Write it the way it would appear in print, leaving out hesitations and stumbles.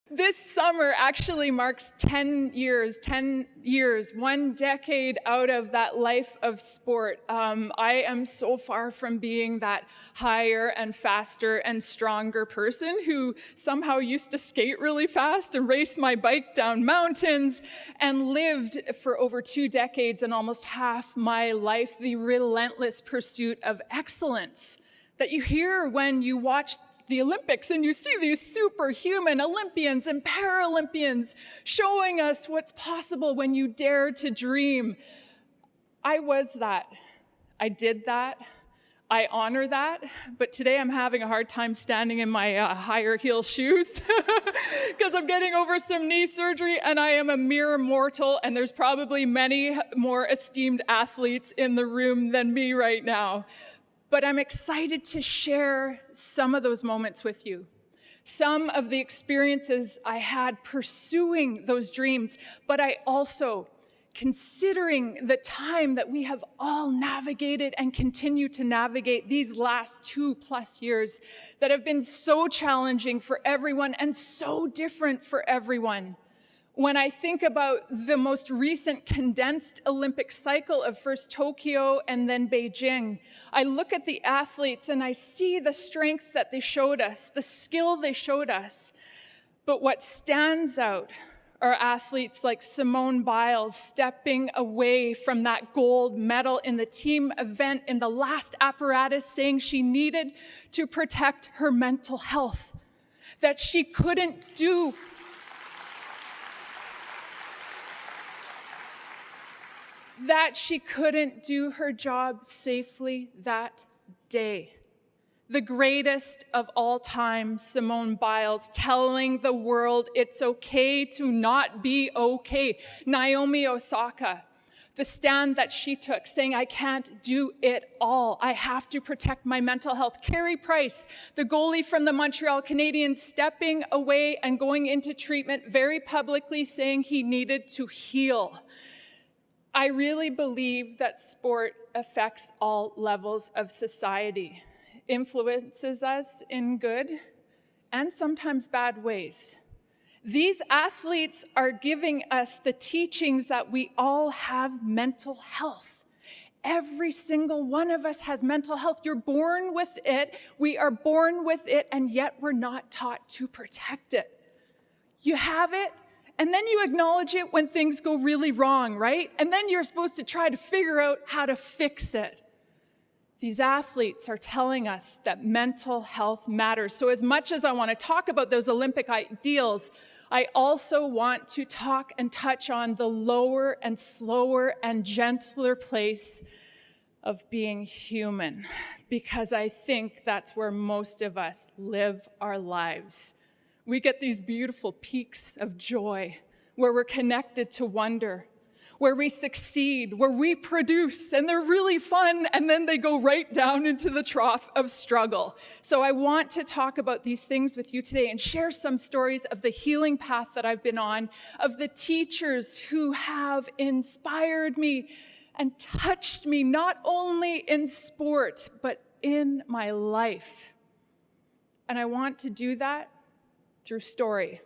This summer actually marks 10 years, 1 decade out of that life of sport. I am so far from being that higher and faster and stronger person who somehow used to skate really fast and race my bike down mountains and lived for over 2 decades and almost half my life the relentless pursuit of excellence that you hear when you watch the Olympics and you see these superhuman Olympians and Paralympians showing us what's possible when you dare to dream. I was that. I did that. I honor that. But today I'm having a hard time standing in my higher heel shoes because I'm getting over some knee surgery and I am a mere mortal, and there's probably many more esteemed athletes in the room than me right now. But I'm excited to share some of those moments with you, some of the experiences I had pursuing those dreams, but I also, considering the time that we have all navigated and continue to navigate these last 2+ years that have been so challenging for everyone and so different for everyone. When I think about the most recent condensed Olympic cycle of first Tokyo and then Beijing, I look at the athletes and I see the strength that they showed us, the skill they showed us. But what stands out are athletes like Simone Biles stepping away from that gold medal in the team event in the last apparatus, saying she needed to protect her mental health, that she couldn't do her job safely that day. The greatest of all time, Simone Biles, telling the world it's okay to not be okay. Naomi Osaka, the stand that she took, saying, I can't do it all. I have to protect my mental health. Carey Price, the goalie from the Montreal Canadiens, stepping away and going into treatment very publicly, saying he needed to heal. I really believe that sport affects all levels of society, influences us in good and sometimes bad ways. These athletes are giving us the teachings that we all have mental health. Every single one of us has mental health. You're born with it. We are born with it, and yet we're not taught to protect it. You have it. And then you acknowledge it when things go really wrong, right? And then you're supposed to try to figure out how to fix it. These athletes are telling us that mental health matters. So as much as I want to talk about those Olympic ideals, I also want to talk and touch on the lower and slower and gentler place of being human, because I think that's where most of us live our lives. We get these beautiful peaks of joy where we're connected to wonder, where we succeed, where we produce, and they're really fun, and then they go right down into the trough of struggle. So I want to talk about these things with you today and share some stories of the healing path that I've been on, of the teachers who have inspired me and touched me, not only in sport, but in my life. And I want to do that through story.